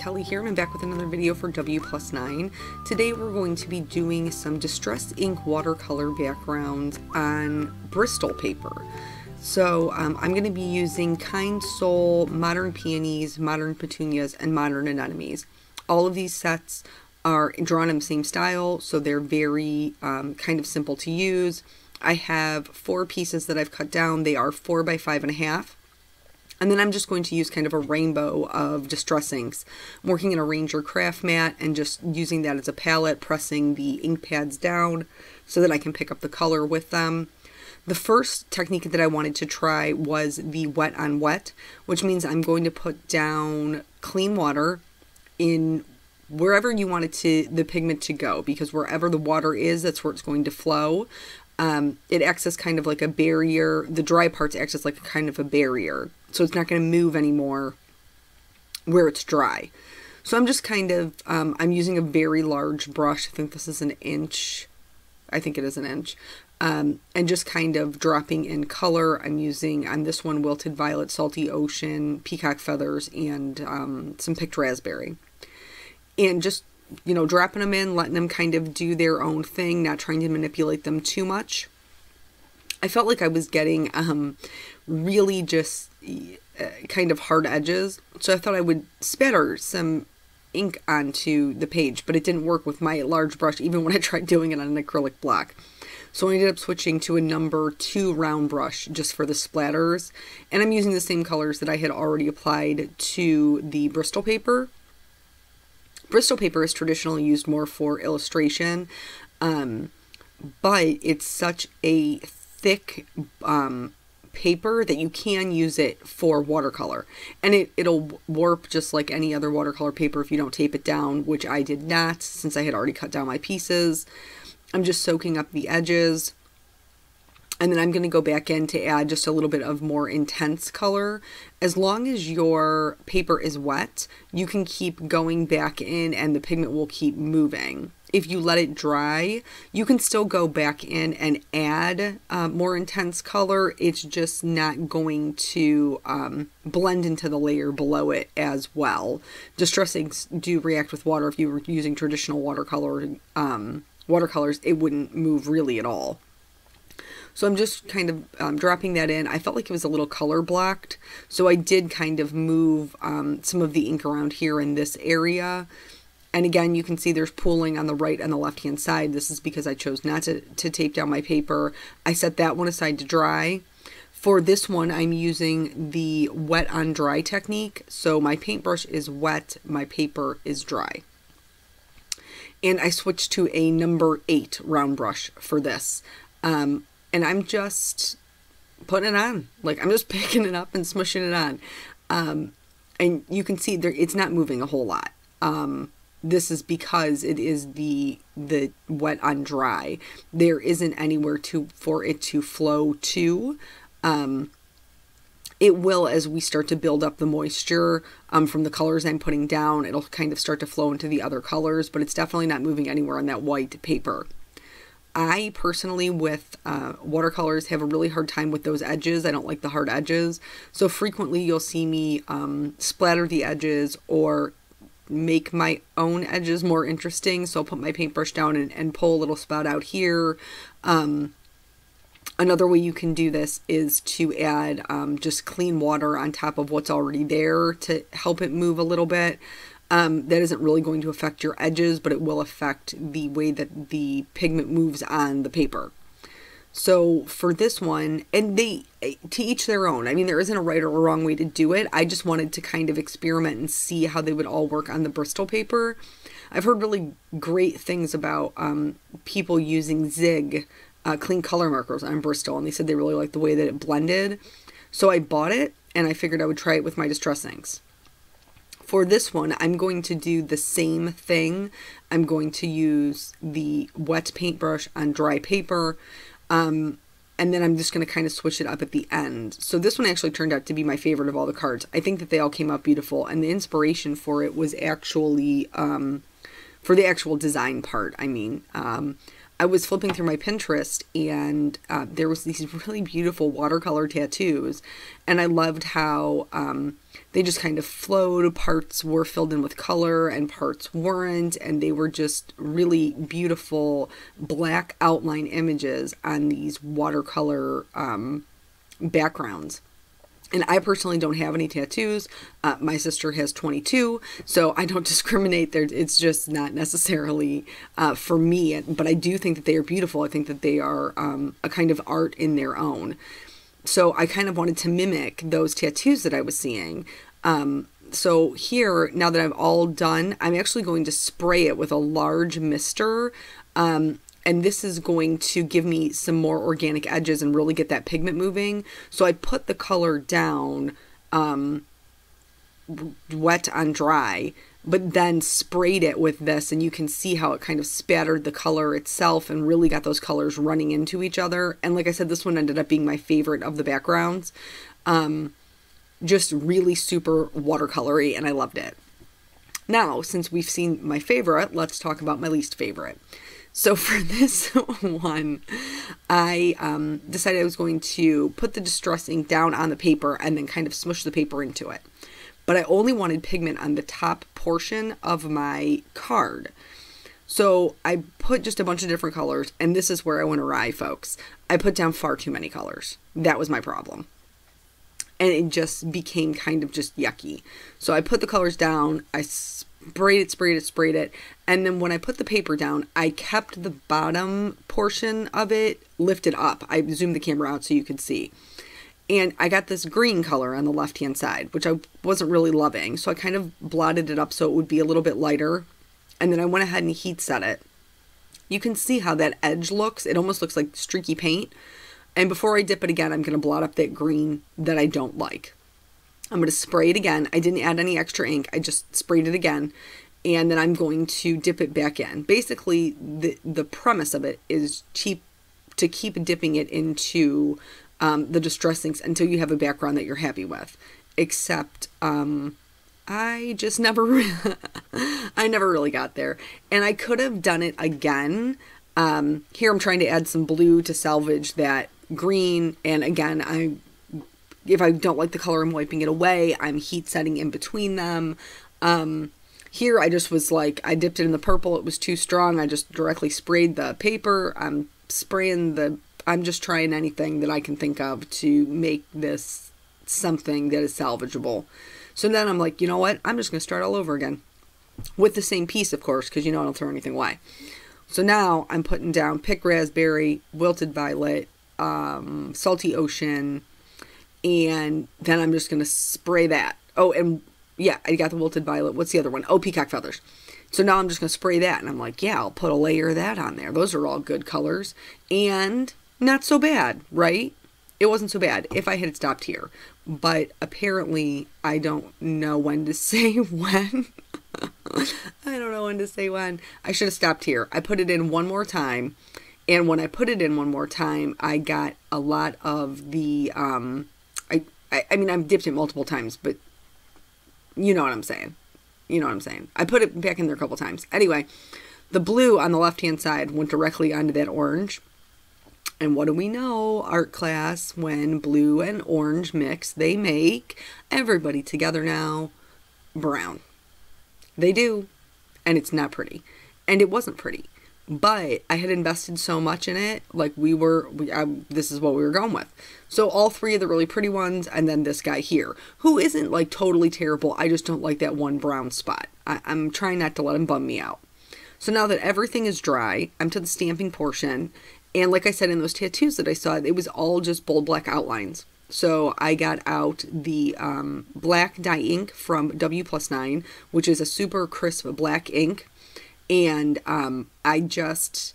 Kelly here, and I'm back with another video for W+9. Today we're going to be doing some distressed ink watercolor backgrounds on Bristol paper. So I'm going to be using Kind Soul, Modern Peonies, Modern Petunias, and Modern Anemones. All of these sets are drawn in the same style, so they're very kind of simple to use. I have 4 pieces that I've cut down. They are 4 by 5.5. And then I'm just going to use kind of a rainbow of distress inks. I'm working in a Ranger craft mat and just using that as a palette, pressing the ink pads down so that I can pick up the color with them. The first technique that I wanted to try was the wet on wet, which means I'm going to put down clean water in wherever you want the pigment to go, because wherever the water is, that's where it's going to flow. It acts as kind of like a barrier. The dry parts act as like a kind of a barrier. So it's not going to move anymore where it's dry. So I'm just kind of, I'm using a very large brush. I think this is an inch. I think it is an inch. And just kind of dropping in color. I'm using, on this one, Wilted Violet, Salty Ocean, Peacock Feathers, and some picked raspberry. And just, you know, dropping them in, letting them kind of do their own thing, not trying to manipulate them too much. I felt like I was getting really just kind of hard edges, so I thought I would spatter some ink onto the page, but it didn't work with my large brush even when I tried doing it on an acrylic block. So I ended up switching to a number 2 round brush just for the splatters, and I'm using the same colors that I had already applied to the Bristol paper. Bristol paper is traditionally used more for illustration, but it's such a thick paper that you can use it for watercolor, and it'll warp just like any other watercolor paper if you don't tape it down, which I did not since I had already cut down my pieces. I'm just soaking up the edges, and then I'm going to go back in to add just a little bit of more intense color. As long as your paper is wet, you can keep going back in and the pigment will keep moving. If you let it dry, you can still go back in and add more intense color. It's just not going to blend into the layer below it as well. Distress inks do react with water. If you were using traditional watercolors, it wouldn't move really at all. So I'm just kind of dropping that in. I felt like it was a little color blocked, so I did kind of move some of the ink around here in this area. And again, you can see there's pooling on the right and the left hand side. This is because I chose not to tape down my paper. I set that one aside to dry. For this one, I'm using the wet on dry technique. So my paintbrush is wet, my paper is dry. And I switched to a number 8 round brush for this. And I'm just putting it on. Like, I'm just picking it up and smushing it on. And you can see there, it's not moving a whole lot. This is because it is the wet on dry. There isn't anywhere for it to flow to. It will, as we start to build up the moisture from the colors I'm putting down, it'll kind of start to flow into the other colors, but it's definitely not moving anywhere on that white paper. I personally, with watercolors, have a really hard time with those edges. I don't like the hard edges. So frequently you'll see me splatter the edges or make my own edges more interesting. So I'll put my paintbrush down and pull a little spout out here. Another way you can do this is to add just clean water on top of what's already there to help it move a little bit. That isn't really going to affect your edges, but it will affect the way that the pigment moves on the paper. So for this one, and to each their own. I mean, there isn't a right or a wrong way to do it. I just wanted to kind of experiment and see how they would all work on the Bristol paper. I've heard really great things about people using Zig clean color markers on Bristol, and they said they really liked the way that it blended. So I bought it, and I figured I would try it with my distress inks. For this one, I'm going to do the same thing. I'm going to use the wet paintbrush on dry paper, and then I'm just going to kind of switch it up at the end. So this one actually turned out to be my favorite of all the cards. I think that they all came out beautiful, and the inspiration for it was actually, for the actual design part, I mean. I was flipping through my Pinterest, and there was these really beautiful watercolor tattoos, and I loved how they just kind of flowed. Parts were filled in with color and parts weren't, and they were just really beautiful black outline images on these watercolor backgrounds. And I personally don't have any tattoos. My sister has 22, so I don't discriminate there. It's just not necessarily for me, but I do think that they are beautiful. I think that they are a kind of art in their own. So I kind of wanted to mimic those tattoos that I was seeing. So here, now that I'm all done, I'm actually going to spray it with a large mister. And this is going to give me some more organic edges and really get that pigment moving. So I put the color down wet on dry, but then sprayed it with this, and you can see how it kind of spattered the color itself and really got those colors running into each other. And like I said, this one ended up being my favorite of the backgrounds. Just really super watercolory, and I loved it. Now, since we've seen my favorite, let's talk about my least favorite. So for this one, I decided I was going to put the distress ink down on the paper and then kind of smush the paper into it. But I only wanted pigment on the top portion of my card. So I put just a bunch of different colors, and this is where I went awry, folks. I put down far too many colors. That was my problem. And it just became kind of just yucky. So I put the colors down, I sprayed it, and then when I put the paper down, I kept the bottom portion of it lifted up. I zoomed the camera out so you could see. And I got this green color on the left-hand side, which I wasn't really loving. So I kind of blotted it up so it would be a little bit lighter. And then I went ahead and heat set it. You can see how that edge looks. It almost looks like streaky paint. And before I dip it again, I'm going to blot up that green that I don't like. I'm going to spray it again. I didn't add any extra ink. I just sprayed it again. And then I'm going to dip it back in. Basically, the premise of it is to keep dipping it into the distress inks until you have a background that you're happy with. Except I just never, I never really got there. And I could have done it again. Here I'm trying to add some blue to salvage that green, and again, if I don't like the color, I'm wiping it away. I'm heat setting in between them. Here I just was like, I dipped it in the purple. It was too strong. I just directly sprayed the paper. I'm just trying anything that I can think of to make this something that is salvageable. So then I'm like, you know what? I'm just going to start all over again with the same piece, of course, because I don't throw anything away. So now I'm putting down Pick Raspberry, Wilted Violet, Salty Ocean, and then I'm just going to spray that. Oh, and yeah, I got the Wilted Violet. What's the other one? Oh, Peacock Feathers. So now I'm just going to spray that, and I'm like, yeah, I'll put a layer of that on there. Those are all good colors, and not so bad, right? It wasn't so bad if I had stopped here, but apparently I don't know when to say when. I don't know when to say when. I should have stopped here. I put it in one more time, and when I put it in one more time, I got a lot of the, I mean, I've dipped it multiple times, but you know what I'm saying. You know what I'm saying. I put it back in there a couple times. Anyway, the blue on the left-hand side went directly onto that orange. And what do we know, art class, when blue and orange mix, they make everybody together now brown. They do. And it's not pretty. And it wasn't pretty. But I had invested so much in it, like this is what we were going with. So all three of the really pretty ones, and then this guy here, who isn't like totally terrible. I just don't like that one brown spot. I'm trying not to let him bum me out. So now that everything is dry, I'm to the stamping portion. And like I said, in those tattoos that I saw, it was all just bold black outlines. So I got out the black dye ink from W+9, which is a super crisp black ink. And I just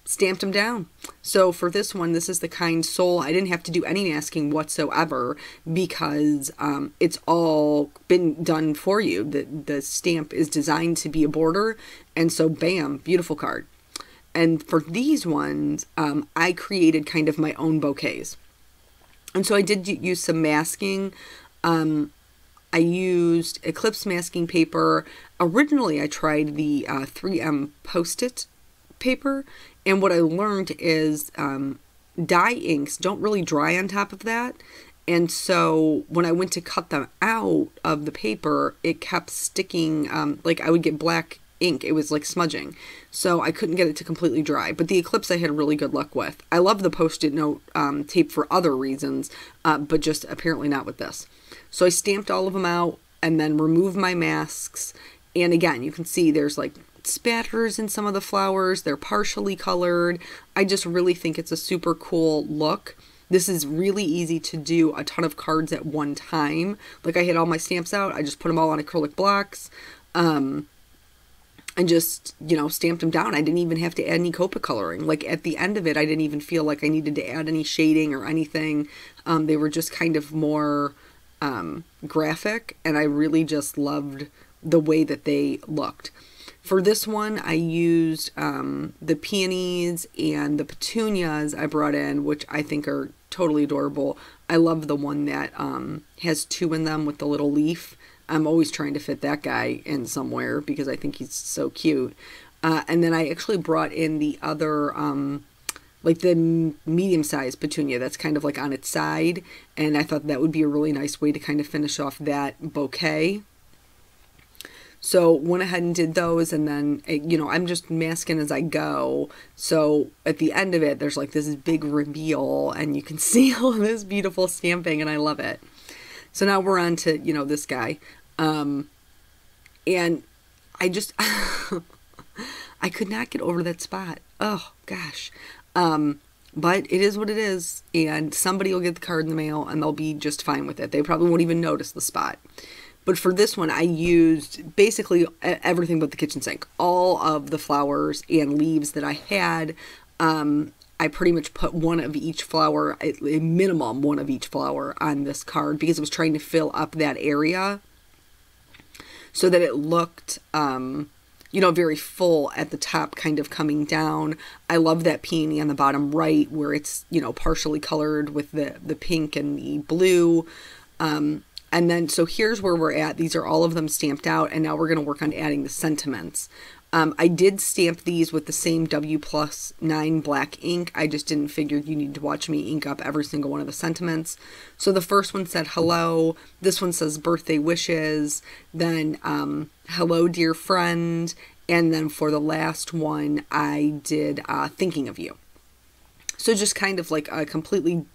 stamped them down. So for this one, this is the Kind Soul. I didn't have to do any masking whatsoever because it's all been done for you. The stamp is designed to be a border. And so bam, beautiful card. And for these ones, I created kind of my own bouquets. And so I did use some masking. I used Eclipse masking paper. Originally, I tried the 3M Post-it paper. And what I learned is dye inks don't really dry on top of that. And so when I went to cut them out of the paper, it kept sticking, like I would get black ink. It was like smudging. So I couldn't get it to completely dry. But the Eclipse I had really good luck with. I love the Post-it note tape for other reasons, but just apparently not with this. So I stamped all of them out and then removed my masks. And again, you can see there's like spatters in some of the flowers. They're partially colored. I just really think it's a super cool look. This is really easy to do a ton of cards at one time. Like I had all my stamps out. I just put them all on acrylic blocks. And just, you know, stamped them down. I didn't even have to add any Copic coloring. Like at the end of it, I didn't even feel like I needed to add any shading or anything. They were just kind of more graphic, and I really just loved the way that they looked. For this one, I used the peonies and the petunias I brought in, which I think are totally adorable. I love the one that has two in them with the little leaf. I'm always trying to fit that guy in somewhere because I think he's so cute. And then I actually brought in the other, like the medium-sized petunia that's kind of like on its side. And I thought that would be a really nice way to kind of finish off that bouquet. So went ahead and did those, and then, you know, I'm just masking as I go. So at the end of it, there's like this big reveal, and you can see all this beautiful stamping, and I love it. So now we're on to, you know, this guy. And I just, I could not get over that spot. Oh, gosh. But it is what it is, and somebody will get the card in the mail, and they'll be just fine with it. They probably won't even notice the spot. But for this one, I used basically everything but the kitchen sink. All of the flowers and leaves that I had, I pretty much put one of each flower, a minimum one of each flower on this card because I was trying to fill up that area so that it looked, you know, very full at the top, kind of coming down. I love that peony on the bottom right where it's, you know, partially colored with the pink and the blue. And then, so here's where we're at. These are all of them stamped out, and now we're going to work on adding the sentiments. I did stamp these with the same W+9 black ink. I just didn't figure you need to watch me ink up every single one of the sentiments. So the first one said hello. This one says birthday wishes. Then hello, dear friend. And then for the last one, I did thinking of you. So just kind of like a completely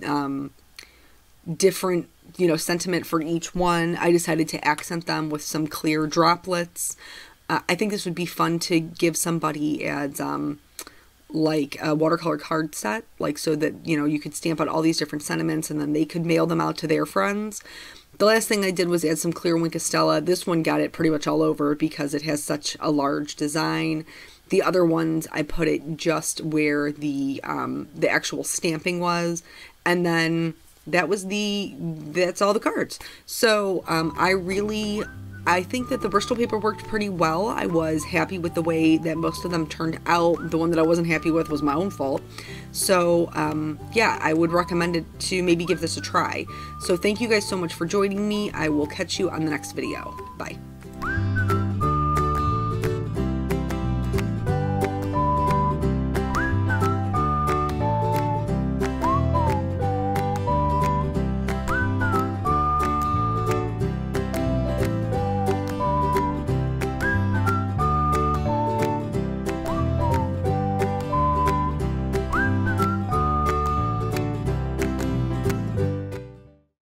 different, you know, sentiment for each one. I decided to accent them with some clear droplets. I think this would be fun to give somebody as like a watercolor card set, like so that, you know, you could stamp out all these different sentiments and then they could mail them out to their friends. The last thing I did was add some clear Wink of Stella. This one got it pretty much all over because it has such a large design. The other ones I put it just where the actual stamping was, and then that's all the cards. So I think that the Bristol paper worked pretty well. I was happy with the way that most of them turned out. The one that I wasn't happy with was my own fault. So yeah, I would recommend it to maybe give this a try. So thank you guys so much for joining me. I will catch you on the next video. Bye.